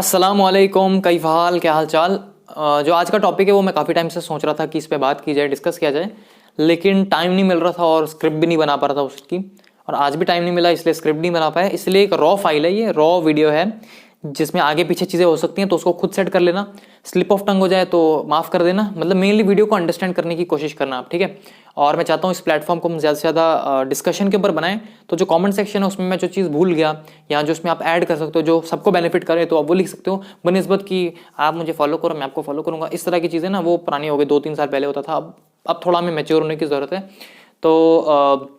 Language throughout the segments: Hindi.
अस्सलामुअलैकुम, कई हाल, क्या हाल चाल। जो आज का टॉपिक है वो मैं काफ़ी टाइम से सोच रहा था कि इस पे बात की जाए, डिस्कस किया जाए, लेकिन टाइम नहीं मिल रहा था और स्क्रिप्ट भी नहीं बना पा रहा था उसकी। और आज भी टाइम नहीं मिला, इसलिए स्क्रिप्ट नहीं बना पाया। इसलिए एक रॉ फाइल है, ये रॉ वीडियो है जिसमें आगे पीछे चीज़ें हो सकती हैं, तो उसको खुद सेट कर लेना। स्लिप ऑफ टंग हो जाए तो माफ़ कर देना। मतलब मेनली वीडियो को अंडरस्टैंड करने की कोशिश करना आप, ठीक है। और मैं चाहता हूँ इस प्लेटफॉर्म को हम ज़्यादा से ज़्यादा डिस्कशन के ऊपर बनाएं। तो जो कमेंट सेक्शन है उसमें मैं जो चीज़ भूल गया या जो उसमें आप ऐड कर सकते हो जो सबको बेनिफिट करे, तो आप वो लिख सकते हो, बनिस्बत कि आप मुझे फॉलो करो, मैं आपको फॉलो करूँगा। इस तरह की चीज़ें ना वो पुरानी हो गई, 2-3 साल पहले होता था। अब थोड़ा हमें मैच्योर होने की ज़रूरत है। तो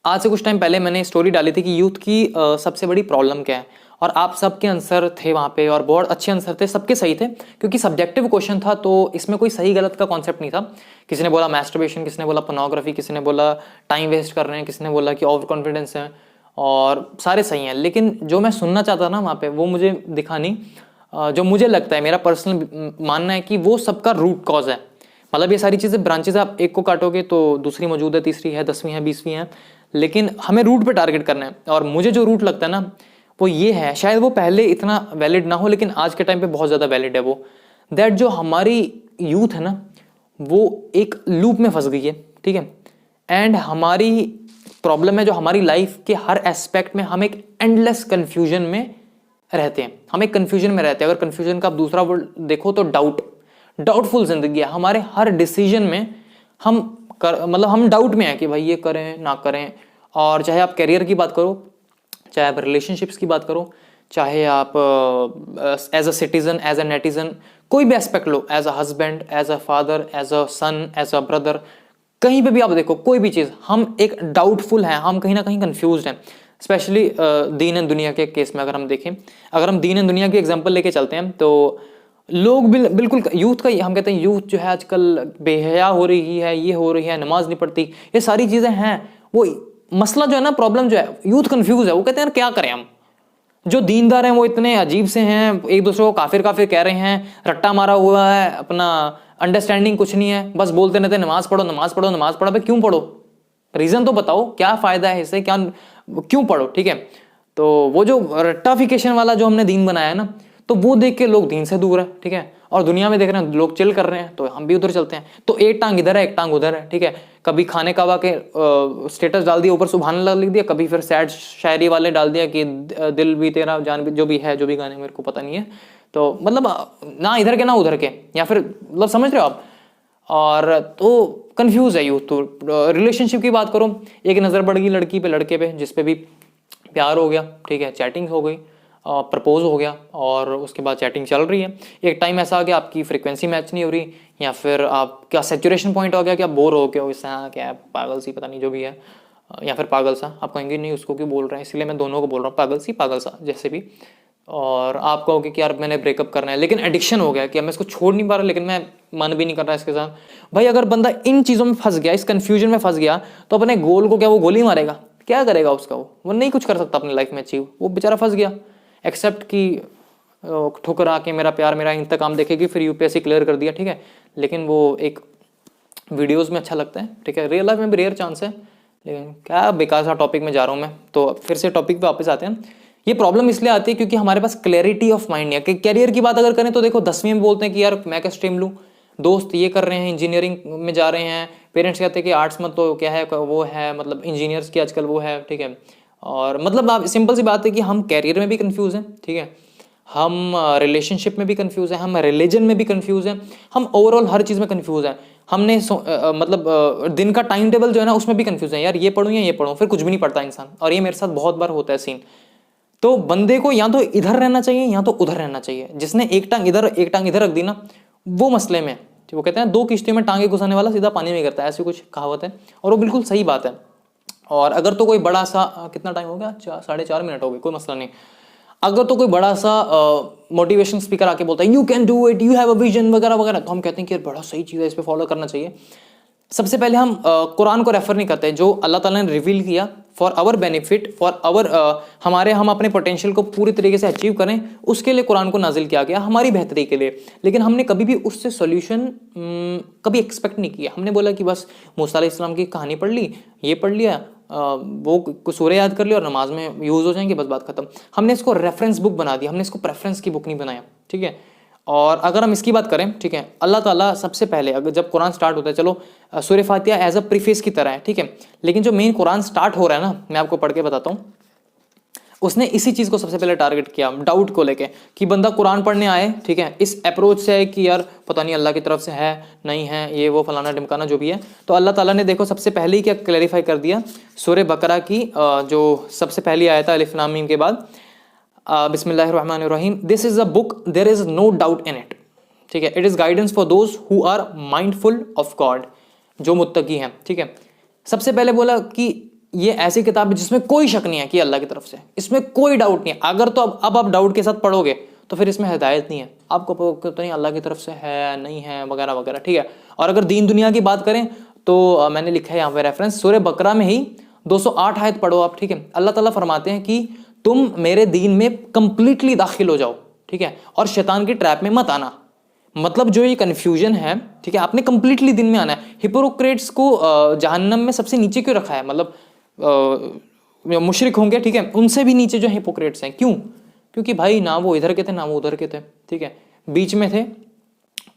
आज से कुछ टाइम पहले मैंने स्टोरी डाली थी कि यूथ की सबसे बड़ी प्रॉब्लम क्या है, और आप सबके आंसर थे वहाँ पे और बहुत अच्छे आंसर थे, सबके सही थे, क्योंकि सब्जेक्टिव क्वेश्चन था। तो इसमें कोई सही गलत का कॉन्सेप्ट नहीं था। किसी ने बोला मैस्टरबेशन, किसी ने बोला पोर्नोग्राफी, किसी ने बोला टाइम वेस्ट कर रहे हैं, किसी ने बोला कि ओवर कॉन्फिडेंस है, और सारे सही हैं। लेकिन जो मैं सुनना चाहता ना वहाँ पे वो मुझे दिखा नहीं। जो मुझे लगता है, मेरा पर्सनल मानना है कि वो सबका रूट कॉज है। मतलब ये सारी चीज़ें ब्रांचेज, आप एक को काटोगे तो दूसरी मौजूद है, तीसरी है, 10वीं है, 20वीं है, लेकिन हमें रूट पे टारगेट करना है। और मुझे जो रूट लगता है ना वो ये है, शायद वो पहले इतना वैलिड ना हो लेकिन आज के टाइम पे बहुत ज़्यादा वैलिड है वो, दैट जो हमारी यूथ है ना वो एक लूप में फंस गई है, ठीक है। एंड हमारी प्रॉब्लम है जो हमारी लाइफ के हर एस्पेक्ट में हम एक एंडलेस कन्फ्यूजन में रहते हैं। हम एक कन्फ्यूजन में रहते हैं। अगर कन्फ्यूजन का आप दूसरा वर्ड देखो तो डाउटफुल जिंदगी है। हमारे हर डिसीजन में मतलब हम डाउट में है कि भाई ये करें ना करें। और चाहे आप करियर की बात करो, चाहे आप रिलेशनशिप्स की बात करो, चाहे आप as a citizen, as a netizen, कोई भी एस्पेक्ट लो, as a husband, as a father, as a son, as a brother, कहीं पे भी आप देखो कोई भी चीज़, हम एक डाउटफुल हैं, हम कहीं ना कहीं कंफ्यूज हैं। स्पेशली दीन एंड दुनिया के केस में अगर हम देखें, अगर हम दीन एंड दुनिया की एग्जांपल लेके चलते हैं तो लोग बिल्कुल यूथ का, हम कहते हैं यूथ जो है आजकल बेहया हो रही है, ये हो रही है, नमाज नहीं पढ़ती, ये सारी चीज़ें हैं। वो मसला जो है ना, प्रॉब्लम जो है, यूथ कंफ्यूज है। वो कहते हैं यार क्या करें हम, जो दीनदार हैं वो इतने अजीब से हैं, एक दूसरे को काफिर काफिर कह रहे हैं, रट्टा मारा हुआ है, अपना अंडरस्टैंडिंग कुछ नहीं है, बस बोलते रहते नमाज पढ़ो नमाज पढ़ो नमाज पढ़ो। भाई क्यों पढ़ो, रीजन तो बताओ, क्या फायदा है इससे, क्या क्यों पढ़ो, ठीक है। तो वो जो रट्टाफिकेशन वाला जो हमने दीन बनाया है ना, तो वो देख के लोग दीन से दूर है, ठीक है। और दुनिया में देख रहे हैं लोग चिल कर रहे हैं तो हम भी उधर चलते हैं। तो एक टांग इधर है, एक टांग उधर है, ठीक है। कभी खाने काबा के स्टेटस डाल दिया, ऊपर सुभान अल्लाह लिख दिया, कभी फिर सैड शायरी वाले डाल दिया कि दिल भी तेरा जान भी, जो भी है, जो भी गाने मेरे को पता नहीं है। तो मतलब ना इधर के ना उधर के, या फिर मतलब समझ रहे हो आप। और तो कंफ्यूज है यूथ। तो रिलेशनशिप की बात करो, एक नज़र पड़ गई लड़की पे लड़के पे, जिस पे भी प्यार हो गया, ठीक है, चैटिंग हो गई, प्रपोज हो गया, और उसके बाद चैटिंग चल रही है। एक टाइम ऐसा आ गया आपकी फ्रीक्वेंसी मैच नहीं हो रही, या फिर आपका सेचुरेशन पॉइंट हो गया कि आप बोर हो गए हो इससे, हाँ क्या है, पागल सी, पता नहीं जो भी है, या फिर पागल सा। आप कहेंगे नहीं उसको क्यों बोल रहे हैं, इसलिए मैं दोनों को बोल रहा हूँ, पागल सी पागल सा जैसे भी। और आप कहोगे कि यार मैंने ब्रेकअप करना है, लेकिन एडिक्शन हो गया कि मैं इसको छोड़ नहीं पा रहा, लेकिन मैं मन भी नहीं कर रहा इसके साथ। भाई अगर बंदा इन चीज़ों में फंस गया, इस कन्फ्यूजन में फंस गया, तो अपने गोल को क्या वो गोली मारेगा, क्या करेगा उसका, वो नहीं कुछ कर सकता अपनी लाइफ में अचीव, वो बेचारा फंस गया। एक्सेप्ट कि ठुकरा के मेरा प्यार मेरा इंतकाम देखेगी, फिर यूपीएससी क्लियर कर दिया, ठीक है, लेकिन वो एक वीडियोस में अच्छा लगता है, ठीक है। रियल लाइफ में भी रेयर चांस है। लेकिन क्या बेकार सा टॉपिक में जा रहा हूँ मैं, तो फिर से टॉपिक पे वापस आते हैं। ये प्रॉब्लम इसलिए आती है क्योंकि हमारे पास क्लैरिटी ऑफ माइंड है। कि कैरियर की बात अगर करें तो देखो 10वीं में बोलते हैं कि यार मैं क्या स्ट्रीम लूँ, दोस्त ये कर रहे हैं, इंजीनियरिंग में जा रहे हैं, पेरेंट्स कहते हैं कि आर्ट्स मत, तो क्या है वो है, मतलब इंजीनियर्स की आजकल वो है, ठीक है। और मतलब आप सिंपल सी बात है कि हम कैरियर में भी कंफ्यूज हैं, ठीक है, हम रिलेशनशिप में भी कंफ्यूज हैं, हम रिलीजन में भी कंफ्यूज हैं, हम ओवरऑल हर चीज़ में कंफ्यूज हैं। हमने मतलब दिन का टाइम टेबल जो है ना उसमें भी कंफ्यूज है, यार ये पढ़ूँ या ये पढ़ूँ, फिर कुछ भी नहीं पढ़ता इंसान। और ये मेरे साथ बहुत बार होता है सीन। तो बंदे को या तो इधर रहना चाहिए या तो उधर रहना चाहिए। जिसने एक टांग इधर रख दी ना, वो मसले में, वो कहते हैं 2 किश्तियों में टांगे घुसाने वाला सीधा पानी में गिरता है, ऐसी कुछ कहावत है, और वो बिल्कुल सही बात है। और अगर तो कोई बड़ा सा, कितना टाइम हो गया, 4.5 मिनट हो गए, कोई मसला नहीं। अगर तो कोई बड़ा सा मोटिवेशन स्पीकर आके बोलता है you can do it, you have a vision वगैरह वगैरह, तो हम कहते हैं कि यार बड़ा सही चीज़ है, इस पर फॉलो करना चाहिए। सबसे पहले हम कुरान को रेफर नहीं करते, जो अल्लाह ताला ने रिवील किया for our benefit, for our हम अपने पोटेंशियल को पूरी तरीके से अचीव करें, उसके लिए कुरान को नाजिल किया गया, हमारी बेहतरी के लिए। लेकिन हमने कभी भी उससे सॉल्यूशन कभी एक्सपेक्ट नहीं किया। हमने बोला कि बस मूसा अलैहिस्सलाम की कहानी पढ़ ली, ये पढ़ लिया, वो सूर्य याद कर लिया और नमाज में यूज़ हो जाएंगे, बस बात खत्म। हमने इसको रेफरेंस बुक बना दिया, हमने इसको प्रेफरेंस की बुक नहीं बनाया, ठीक है। और अगर हम इसकी बात करें, ठीक है, अल्लाह ताला सबसे पहले अगर जब कुरान स्टार्ट होता है, चलो सूरह फातिहा एज अ प्रीफेस की तरह है, ठीक है, लेकिन जो मेन कुरान स्टार्ट हो रहा है ना, मैं आपको पढ़ के बताता हूँ, उसने इसी चीज़ को सबसे पहले टारगेट किया, डाउट को लेके, कि बंदा कुरान पढ़ने आए, ठीक है, इस अप्रोच से है कि यार पता नहीं अल्लाह की तरफ से है नहीं है, ये वो फलाना ढिमकाना जो भी है। तो अल्लाह ताला ने देखो सबसे पहले ही क्या क्लैरिफाई कर दिया, सूरह बकरा की जो सबसे पहली आयत है अलिफ लाम मीम के बाद, बिस्मिल्लाहिर्रहमानिर्रहीम, this is a book there is no doubt in it, ठीक है, it is guidance for those who are mindful of God, जो मुत्तकी हैं, ठीक है। सबसे पहले बोला कि ये ऐसी किताब है जिसमें कोई शक नहीं है कि अल्लाह की तरफ से, इसमें कोई डाउट नहीं है। अगर तो अब आप डाउट के साथ पढ़ोगे तो फिर इसमें हिदायत नहीं है, आपको पता नहीं अल्लाह की तरफ से है नहीं है वगैरह वगैरह, ठीक है। और अगर दीन दुनिया की बात करें तो मैंने लिखा है यहाँ पे रेफरेंस, सूरह बकरा में ही 208 आयत पढ़ो आप, ठीक है। अल्लाह ताला फरमाते हैं कि तुम मेरे दीन में कंप्लीटली दाखिल हो जाओ, ठीक है, और शैतान की ट्रैप में मत आना। मतलब जो ये कन्फ्यूजन है, ठीक है, आपने कंप्लीटली दिन में आना है। हिपोक्रेट्स को जहन्नम में सबसे नीचे क्यों रखा है, मतलब मुशरिक होंगे, ठीक है, उनसे भी नीचे जो हिपोक्रेट्स हैं, क्यों? क्योंकि भाई ना वो इधर के थे ना वो उधर के थे, ठीक है, बीच में थे,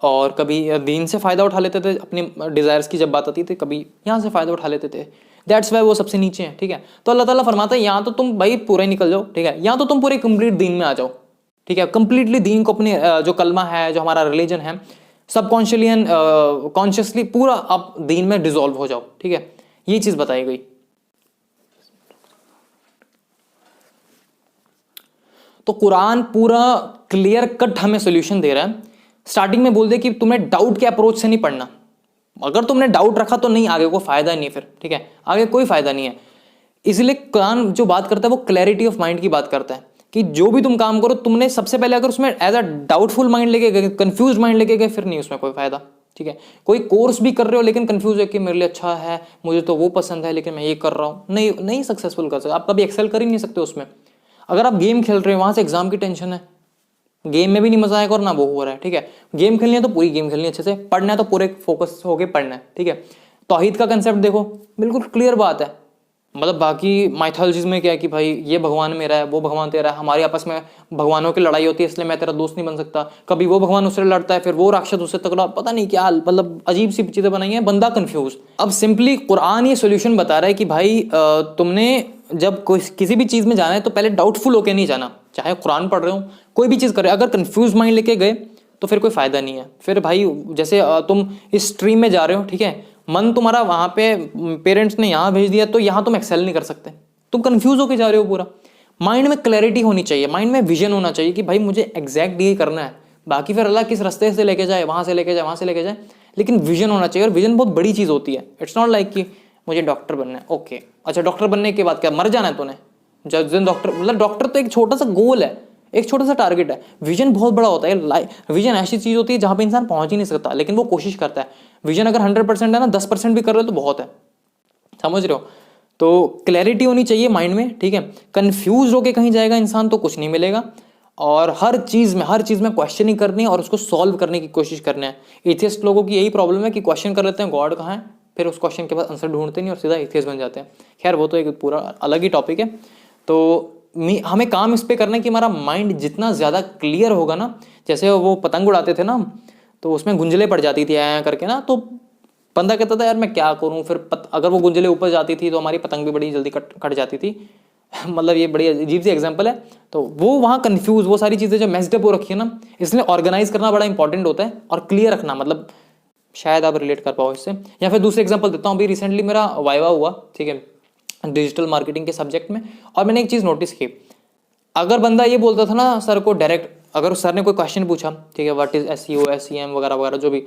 और कभी दीन से फ़ायदा उठा लेते थे, अपने डिज़ायर्स की जब बात आती थी, कभी यहाँ से फ़ायदा उठा लेते थे, दैट्स वाई वो सबसे नीचे हैं, ठीक है। तो अल्लाह ताला फरमाता है यहाँ तो तुम भाई पूरा ही निकल जाओ, ठीक है, यहाँ तो तुम पूरे कंप्लीट दीन में आ जाओ, ठीक है, कंप्लीटली दीन को अपने जो कलमा है, जो हमारा रिलीजन है, सबकॉन्शियसली एंड कॉन्शियसली पूरा आप दीन में डिजोल्व हो जाओ, ठीक है, ये चीज़ बताई गई। तो कुरान पूरा क्लियर कट हमें सोल्यूशन दे रहा है। स्टार्टिंग में बोल दे कि तुम्हें डाउट के अप्रोच से नहीं पढ़ना, अगर तुमने डाउट रखा तो नहीं, आगे को फायदा नहीं है फिर, ठीक है, आगे कोई फायदा नहीं है। इसलिए कुरान जो बात करता है वो क्लैरिटी ऑफ माइंड की बात करता है, कि जो भी तुम काम करो तुमने सबसे पहले अगर उसमें एज अ डाउटफुल माइंड लेके गए, कंफ्यूज माइंड लेके गए, फिर नहीं उसमें कोई फायदा, ठीक है। कोई कोर्स भी कर रहे हो लेकिन कंफ्यूज है कि मेरे लिए अच्छा है, मुझे तो वो पसंद है लेकिन मैं ये कर रहा हूँ, नहीं सक्सेसफुल कर सकते, आप कभी एक्सेल कर ही नहीं सकते उसमें। अगर आप गेम खेल रहे हो, वहां से एग्जाम की टेंशन है, गेम में भी नहीं मजा आएगा और ना वो हो रहा है, ठीक है। गेम खेलनी है तो पूरी गेम खेलनी है अच्छे से, पढ़ना है तो पूरे फोकस होके पढ़ना है, ठीक है। तौहीद का कंसेप्ट देखो, बिल्कुल क्लियर बात है। मतलब बाकी माइथोलॉजीज में क्या है कि भाई ये भगवान मेरा है, वो भगवान तेरा है, हमारी आपस में भगवानों की लड़ाई होती है, इसलिए मैं तेरा दोस्त नहीं बन सकता, कभी वो भगवान उससे लड़ता है, फिर वो राक्षस उससे तगड़ा, पता नहीं क्या, मतलब अजीब सी चीजें बनाई है, बंदा कंफ्यूज। अब सिंपली कुरान ये सोल्यूशन बता रहा है कि भाई तुमने जब किसी भी चीज में जाना है तो पहले डाउटफुल होकर नहीं जाना, चाहे कुरान पढ़ रहे हो, कोई भी चीज कर रहे हो, अगर कंफ्यूज माइंड लेके गए तो फिर कोई फायदा नहीं है। फिर भाई जैसे तुम इस स्ट्रीम में जा रहे हो, ठीक है, मन तुम्हारा वहां पे पेरेंट्स ने यहाँ भेज दिया तो यहाँ तुम एक्सेल नहीं कर सकते, तुम कंफ्यूज होके जा रहे हो पूरा। माइंड में क्लैरिटी होनी चाहिए, माइंड में विजन होना चाहिए कि भाई मुझे एग्जैक्ट ये करना है, बाकी फिर अल्लाह किस रास्ते से लेके जाए, वहां से लेके जाए, वहां से लेके जाए, लेकिन विजन होना चाहिए। और विजन बहुत बड़ी चीज होती है। इट्स नॉट लाइक कि मुझे डॉक्टर बनना है, ओके अच्छा डॉक्टर बनने के बाद क्या मर जाना है तूने, जब डॉक्टर, मतलब डॉक्टर तो एक छोटा सा गोल है, एक छोटा सा टारगेट है। विजन बहुत बड़ा होता है। विजन ऐसी चीज होती है जहां पे इंसान पहुंच ही नहीं सकता, लेकिन वो कोशिश करता है। विजन अगर 100% है ना, 10% भी कर रहे हो तो बहुत है, समझ रहे हो। तो क्लैरिटी होनी चाहिए माइंड में, ठीक है। कंफ्यूज होके कहीं जाएगा इंसान तो कुछ नहीं मिलेगा। और हर चीज में क्वेश्चनिंग करनी है और उसको सॉल्व करने की कोशिश करना है। एथियस्ट लोगों की यही प्रॉब्लम है कि क्वेश्चन कर लेते हैं गॉड कहाँ है, फिर उस क्वेश्चन के बाद आंसर ढूंढते नहीं और सीधा एथियस्ट बन जाते हैं। खैर वो तो एक पूरा अलग ही टॉपिक है। तो हमें काम इस पे करना है कि हमारा माइंड जितना ज़्यादा क्लियर होगा ना, जैसे वो पतंग उड़ाते थे ना, तो उसमें गुंजले पड़ जाती थी ऐ करके ना, तो बंदा कहता था यार मैं क्या करूं, फिर अगर वो गुंजले ऊपर जाती थी तो हमारी पतंग भी बड़ी जल्दी कट जाती थी। मतलब ये बड़ी अजीब सी एग्जांपल है। तो वो वहाँ कंफ्यूज, वो सारी चीज़ें जो मेस्ड अप हो रखी है ना, इसलिए ऑर्गेनाइज करना बड़ा इंपॉर्टेंट होता है और क्लियर रखना, मतलब शायद आप रिलेट कर पाओ इससे। या फिर दूसरे एग्जाम्पल देता हूँ। अभी रिसेंटली मेरा वाइवा हुआ, ठीक है, डिजिटल मार्केटिंग के सब्जेक्ट में, और मैंने एक चीज़ नोटिस की। अगर बंदा ये बोलता था ना सर को डायरेक्ट, अगर सर ने कोई क्वेश्चन पूछा, ठीक है, व्हाट इज SEO SEM वगैरह वगैरह जो भी,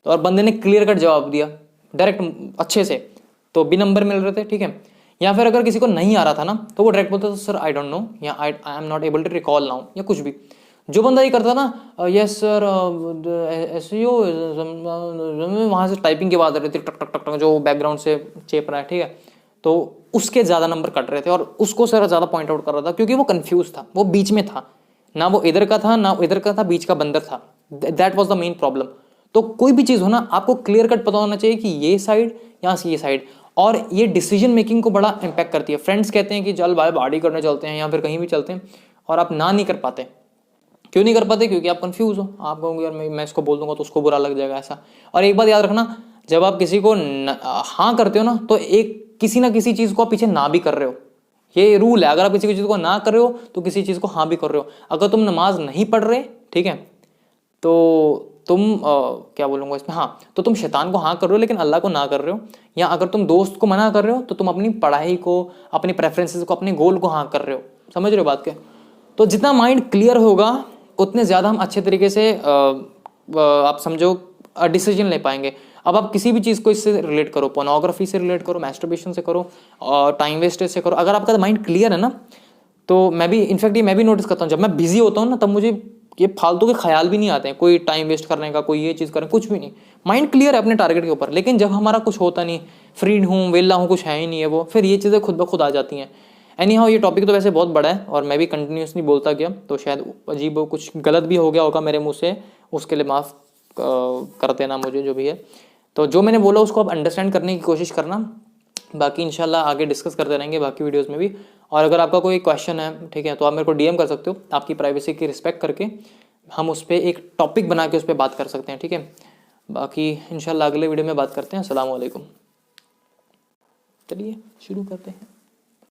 तो और बंदे ने क्लियर कट जवाब दिया डायरेक्ट अच्छे से, तो भी नंबर मिल रहे थे, ठीक है। या फिर अगर किसी को नहीं आ रहा था ना, तो वो डायरेक्ट बोलता था सर आई डोंट नो, या I am not able to recall now, या कुछ भी। जो बंदा ये करता ना यस सर SEO, वहाँ से टाइपिंग की बात आ रही थी, टक टक टक टक जो बैकग्राउंड से चेप रहा है, ठीक है, तो उसके ज़्यादा नंबर कट रहे थे और उसको सर ज़्यादा पॉइंट आउट कर रहा था, क्योंकि वो कंफ्यूज था, वो बीच में था, ना वो इधर का था ना इधर का था, बीच का बंदर था। That was the main problem. तो कोई भी चीज़ हो ना, आपको क्लियर कट पता होना चाहिए कि ये साइड यहाँ से ये साइड। और ये डिसीजन मेकिंग को बड़ा इम्पैक्ट करती है। फ्रेंड्स कहते हैं कि चल भाई पार्टी करने चलते हैं या फिर कहीं भी चलते हैं, और आप ना नहीं कर पाते। क्यों नहीं कर पाते? क्योंकि आप कंफ्यूज हो। आप कहोगे यार मैं इसको बोल दूंगा तो उसको बुरा लग जाएगा, ऐसा। और एक बात याद रखना, जब आप किसी को हाँ करते हो ना, तो एक किसी ना किसी चीज को आप पीछे ना भी कर रहे हो। ये रूल है, अगर आप किसी चीज को ना कर रहे हो तो किसी चीज को हाँ भी कर रहे हो। अगर तुम नमाज नहीं पढ़ रहे, ठीक है, तो तुम क्या बोलूँगा इसमें, हाँ, तो तुम शैतान को हाँ कर रहे हो लेकिन अल्लाह को ना कर रहे हो। या अगर तुम दोस्त को मना कर रहे हो तो तुम अपनी पढ़ाई को, अपनी प्रेफरेंसेस को, अपने गोल को हाँ कर रहे हो। समझ रहे हो बात के? तो जितना माइंड क्लियर होगा उतने ज़्यादा हम अच्छे तरीके से आप समझो डिसीजन ले पाएंगे। अब आप किसी भी चीज़ को इससे रिलेट करो, पोर्नोग्राफी से रिलेट करो, मैस्टरबेशन से करो, और टाइम वेस्टेज से करो। अगर आपका माइंड क्लियर है ना, तो मैं भी इनफैक्ट ये मैं भी नोटिस करता हूँ, जब मैं बिजी होता हूँ ना, तब मुझे ये फालतू के ख्याल भी नहीं आते हैं, कोई टाइम वेस्ट करने का, कोई ये चीज़ करने, कुछ भी नहीं। माइंड क्लियर है अपने टारगेट के ऊपर। लेकिन जब हमारा कुछ होता नहीं, फ्री हूँ, वेला हूँ, कुछ है ही नहीं है वो, फिर ये चीज़ें खुद ब खुद आ जाती हैं। एनी हाउ, ये टॉपिक तो वैसे बहुत बड़ा है और मैं भी कंटिन्यूसली बोलता गया, तो शायद अजीब हो, कुछ गलत भी हो गया होगा मेरे मुँह से, उसके लिए माफ़ कर देना मुझे, जो भी है। तो जो मैंने बोला उसको आप अंडरस्टैंड करने की कोशिश करना। बाकी इंशाल्लाह आगे डिस्कस करते रहेंगे बाकी वीडियोस में भी। और अगर आपका कोई क्वेश्चन है, ठीक है, तो आप मेरे को डीएम कर सकते हो। आपकी प्राइवेसी की रिस्पेक्ट करके हम उस पर एक टॉपिक बना के उस पर बात कर सकते हैं, ठीक है। बाकी इंशाल्लाह अगले वीडियो में बात करते हैं। अस्सलाम वालेकुम। चलिए शुरू करते हैं।